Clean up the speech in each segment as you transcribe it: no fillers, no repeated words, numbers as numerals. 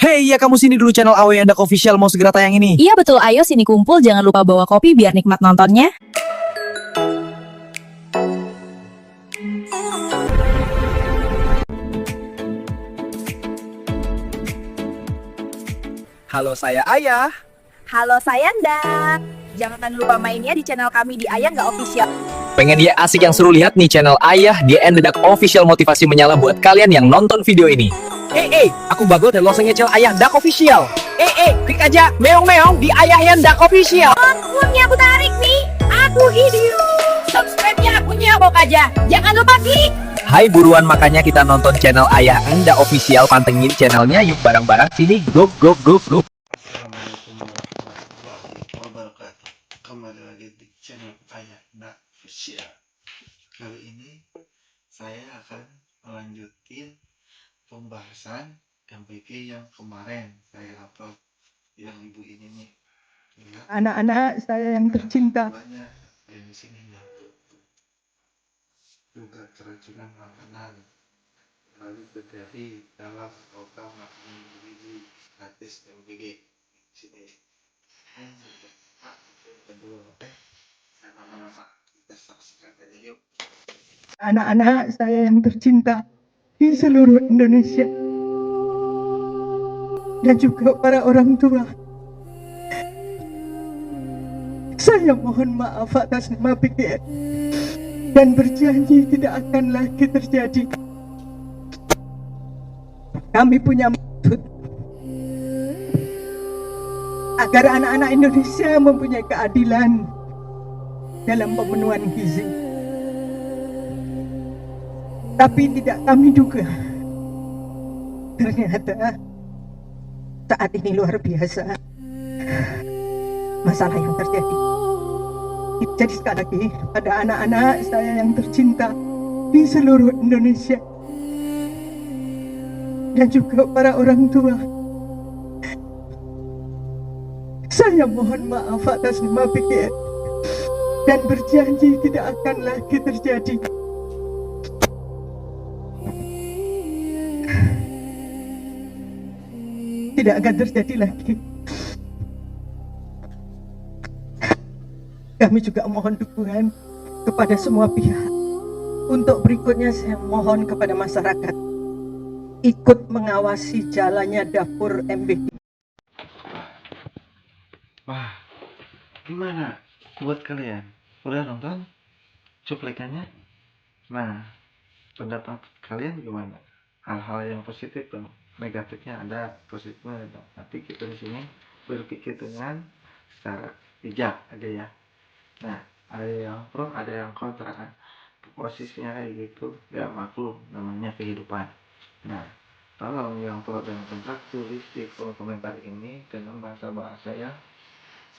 Hey, ya kamu sini dulu channel Aweyandak Official mau segera tayang ini. Iya betul, ayo sini kumpul, jangan lupa bawa kopi biar nikmat nontonnya. Halo, saya Ayah. Halo saya Nda. Jangan lupa mainnya di channel kami di Ayah Nggak Official. Pengen dia asik yang seru, lihat nih channel Ayah di Ndak Official, motivasi menyala buat kalian yang nonton video ini. Aku bagot dan lo ngecel Ayah Ndak Official. Klik aja meong-meong di Ayah Ndak Official. Akunnya aku tarik nih. Aku video. Subscribe-nya akunnya bok aja. Jangan lupa klik. Hai buruan, makanya kita nonton channel Ayah Ndak Official, pantengin channelnya yuk bareng-bareng, sini go. Assalamualaikum warahmatullahi wabarakatuh. Kembali lagi di channel Ayah Ndak Official. Kali ini saya akan melanjutin pembahasan MPK yang kemarin saya upload, yang ibu ini nih. Anak-anak saya yang tercinta. Banyak di sini nih. Juga keracunan makanan. Lalu terjadi dalam program makan gizi gratis MPG. Sini. Kita saksikan aja yuk. Anak-anak saya yang tercinta di seluruh Indonesia dan juga para orang tua. Saya mohon maaf atas nama PGN dan berjanji tidak akan lagi terjadi. Kami punya maksud agar anak-anak Indonesia mempunyai keadilan dalam pemenuhan gizi. Tapi tidak kami duga, ternyata saat ini luar biasa masalah yang terjadi. Jadi sekali lagi, pada anak-anak saya yang tercinta di seluruh Indonesia dan juga para orang tua, saya mohon maaf atas nama PGN dan berjanji tidak akan lagi terjadi. Tidak akan terjadi lagi. Kami juga mohon dukungan kepada semua pihak. Untuk berikutnya saya mohon kepada masyarakat ikut mengawasi jalannya dapur MBK. Wah, gimana buat kalian? Udah nonton cuplikannya? Nah, pendapat kalian gimana? Hal-hal yang positif dong, negatifnya ada, positifnya ada. Nanti kita di sini berpikir dengan secara bijak aja ya. Nah, ada yang pro, ada yang kontra kan. Posisinya kayak gitu, ya maklum, namanya kehidupan. Nah, kalau yang pro dan kontra, tulis di kolom komentar ini dengan bahasa-bahasa yang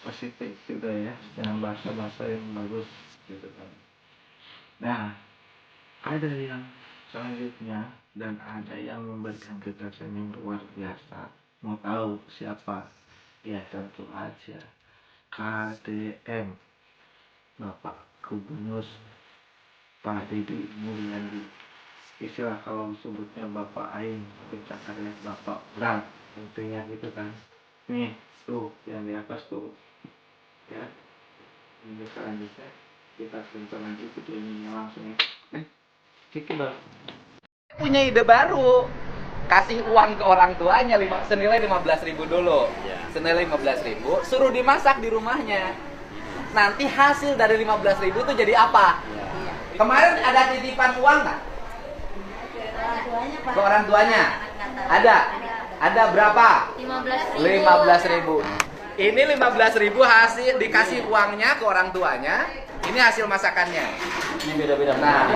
positif juga ya, dengan bahasa-bahasa yang bagus gitu kan. Nah, ada yang selanjutnya dan ada yang memberikan gagasan yang luar biasa. Mau tahu siapa? Ya tentu aja KDM, Bapak Gubernur Pak Deddy Mulyadi. Istilah kalau sebutnya Bapak Aing, pencapaian Bapak berat, intinya gitu kan. Nih tuh yang di atas tuh ya. Ini selanjutnya kita tonton lagi videonya langsung ya. Kiki Punya ide baru, kasih uang ke orang tuanya senilai 15.000 dulu, senilai 15.000, suruh dimasak di rumahnya. Nanti hasil dari 15.000 itu jadi apa? Kemarin ada titipan uang nggak? Ke orang tuanya? Ada berapa? 15.000. Ini 15.000 hasil dikasih uangnya ke orang tuanya. Ini hasil masakannya. ini beda-beda. Nah,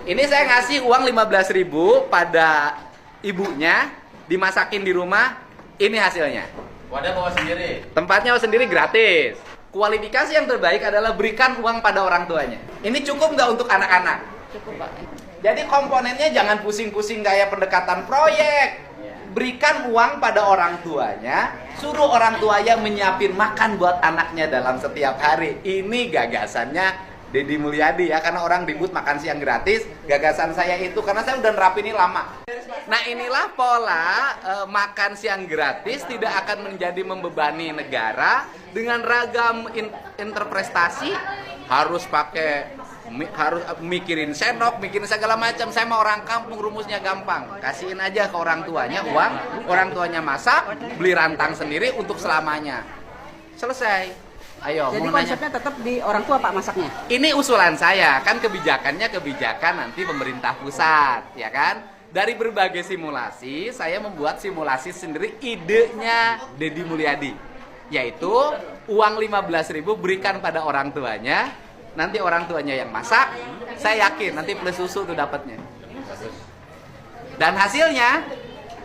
ini saya ngasih uang 15.000 pada ibunya, dimasakin di rumah. Ini hasilnya. Wadah bawa sendiri. Tempatnya sendiri gratis. Kualifikasi yang terbaik adalah berikan uang pada orang tuanya. Ini cukup nggak untuk anak-anak? Cukup, Pak. Jadi komponennya jangan pusing-pusing kayak pendekatan proyek. Berikan uang pada orang tuanya, suruh orang tuanya menyiapin makan buat anaknya dalam setiap hari. Ini gagasannya Deddy Mulyadi ya, karena orang ribut makan siang gratis. Gagasan saya itu karena saya udah nerapin ini lama. Nah inilah pola makan siang gratis tidak akan menjadi membebani negara dengan ragam interpretasi, harus mikirin senok, mikirin segala macam. Saya mau orang kampung, rumusnya gampang. Kasihin aja ke orang tuanya uang, orang tuanya masak, beli rantang sendiri untuk selamanya. Selesai. Ayo, Jadi mau nanya. konsepnya tetap di orang tua Pak masaknya? Ini usulan saya, kan kebijakannya kebijakan nanti pemerintah pusat, ya kan? Dari berbagai simulasi, saya membuat simulasi sendiri, idenya Deddy Mulyadi. Yaitu, uang 15.000 berikan pada orang tuanya, nanti orang tuanya yang masak, saya yakin nanti plus susu tuh dapatnya. Dan hasilnya,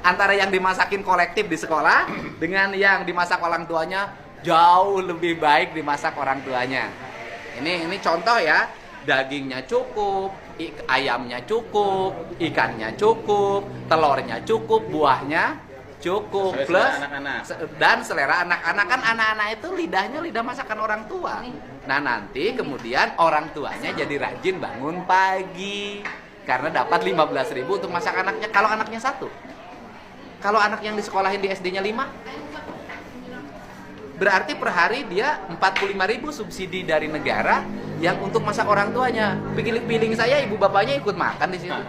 antara yang dimasakin kolektif di sekolah, dengan yang dimasak orang tuanya, jauh lebih baik dimasak orang tuanya. Ini contoh ya, dagingnya cukup, ayamnya cukup, ikannya cukup, telurnya cukup, buahnya cukup, plus dan selera anak-anak. Kan anak-anak itu lidahnya lidah masakan orang tua. Nah nanti kemudian orang tuanya jadi rajin bangun pagi karena dapat 15.000 untuk masak anaknya. Kalau anaknya 1, kalau anak yang disekolahin di SD-nya 5, berarti per hari dia 45.000 subsidi dari negara yang untuk masak orang tuanya. Piling saya ibu bapaknya ikut makan di situ.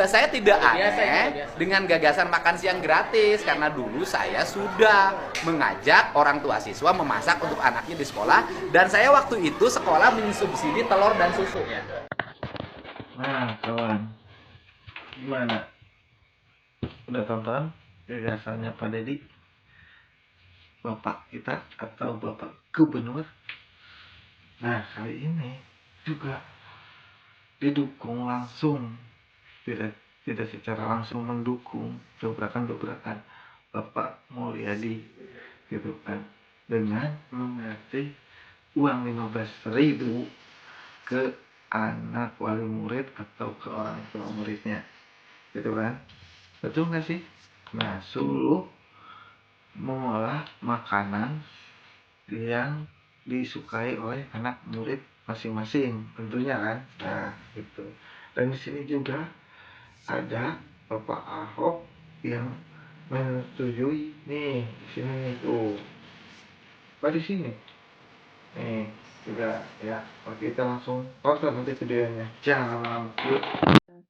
Saya tidak aneh dengan gagasan makan siang gratis karena dulu saya sudah mengajak orang tua siswa memasak untuk anaknya di sekolah, dan saya waktu itu sekolah mensubsidi telur dan susu. Nah kawan, gimana? Udah tonton gagasannya Pak Deddy, Bapak kita atau Bapak Gubernur? Nah kali ini juga didukung langsung, tidak secara langsung mendukung gebrakan Bapak Mulyadi gitu kan, dengan mengasih uang 15.000 ke anak wali murid atau ke orang tua muridnya gitu kan. Betul nggak sih? Nah suruh mengolah makanan yang disukai oleh anak murid masing-masing tentunya kan. Nah gitu. Dan di sini juga ada Bapak Ahok yang menyetujui nih, di sini nih tuh. Apa di sini? Nih juga ya. Oke, kita langsung tonton nanti videonya. Jangan lama-lama.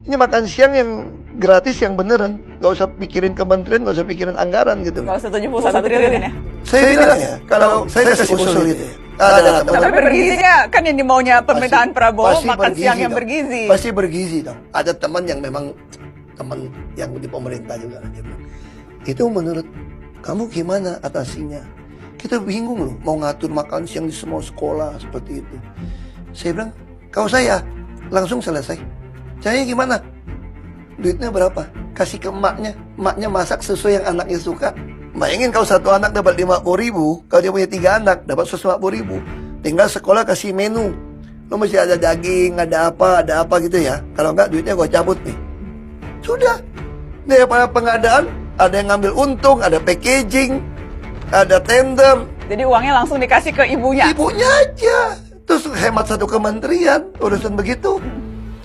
Ini makan siang yang gratis, yang beneran. Gak usah pikirin kementerian, gak usah pikirin anggaran gitu. Gak usah 71 triliun ya? Saya bilang ya, kalau saya kasih usul gitu ya. Ada Tapi bergizinya kan yang dimaunya pemerintahan Prabowo, makan siang yang dong. bergizi. Pasti bergizi dong. Ada teman yang memang teman yang di pemerintah juga gitu. Itu menurut kamu gimana atasinya? Kita bingung loh mau ngatur makan siang di semua sekolah seperti itu. Saya bilang, kalau saya langsung selesai. Caranya gimana? Duitnya berapa? Kasih ke emaknya. Emaknya masak sesuai yang anaknya suka. Bayangin kalau satu anak dapat 50.000, kalau dia punya 3 anak dapat 150.000. Tinggal sekolah kasih menu. Lo mesti ada daging, ada apa gitu ya. Kalau enggak duitnya gue cabut nih. Sudah. Daripada pengadaan, ada yang ngambil untung, ada packaging, ada tender. Jadi uangnya langsung dikasih ke ibunya. Ibunya aja. Terus hemat satu kementerian, urusan begitu.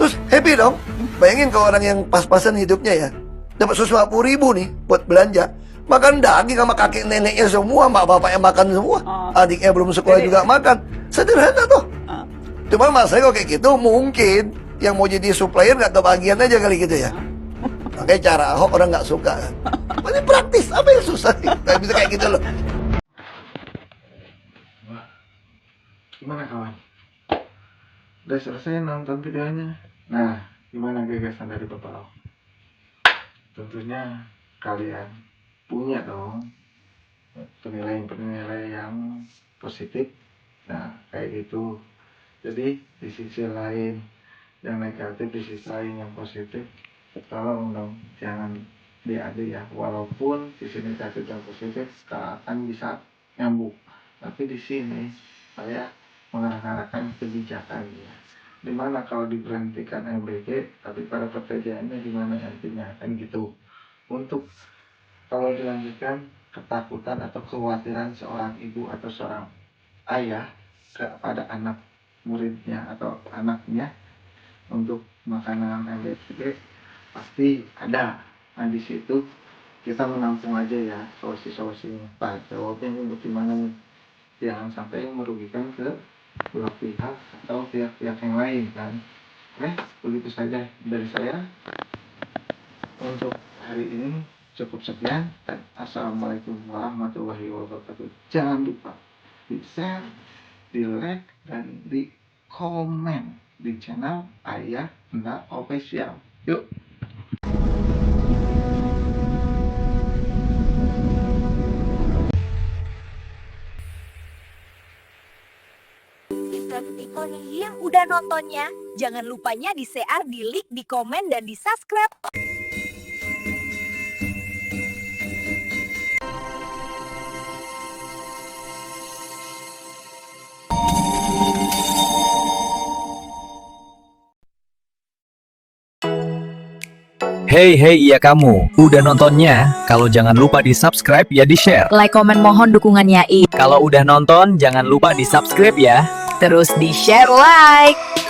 Terus happy dong. Bayangin kalau orang yang pas-pasan hidupnya ya, dapat 150.000 nih buat belanja. Makan daging sama kakek neneknya semua, mak bapaknya makan semua. Adiknya belum sekolah juga makan. Sederhana tuh. Cuma masalahnya kalau kayak gitu mungkin yang mau jadi supplier nggak kebagian aja kali gitu ya. Makanya cara Ahok orang nggak suka kan. Ini praktis, apa yang susah nih? Nggak bisa kayak gitu loh. Wah, gimana kawan? Udah selesai nonton videonya? Nah, gimana gagasan dari Bapak Ahok? Tentunya kalian punya dong penilaian yang positif. Nah kayak gitu. Jadi di sisi lain yang negatif, di sisi lain yang positif, tolong dong jangan diadu ya. Walaupun sisi negatif dan positif akan bisa nyambung, tapi di sini saya mengarahkan kebijakan ya, dimana kalau diberhentikan MBG tapi pada pekerjaannya dimana nantinya kan gitu. Untuk kalau dilanjutkan, ketakutan atau kekhawatiran seorang ibu atau seorang ayah kepada anak muridnya atau anaknya untuk makanan MBG pasti ada. Nah di situ kita menampung aja ya solusi-solusinya. Pak, jawabnya ini bagaimana nih? Jangan sampai merugikan ke belah pihak atau pihak-pihak yang lain kan. Oke, begitu saja dari saya. Untuk hari ini cukup sekian. Dan assalamualaikum warahmatullahi wabarakatuh. Jangan lupa di share, di like, dan di komen di channel Ayah Nda Official. Yuk. Oh nih yang udah nontonnya, jangan lupanya di share, di like, di komen, dan di subscribe. Hey iya kamu, udah nontonnya? Kalau jangan lupa di subscribe ya di share. Like, komen, mohon dukungannya. Kalau udah nonton jangan lupa di subscribe ya. Terus di share, like.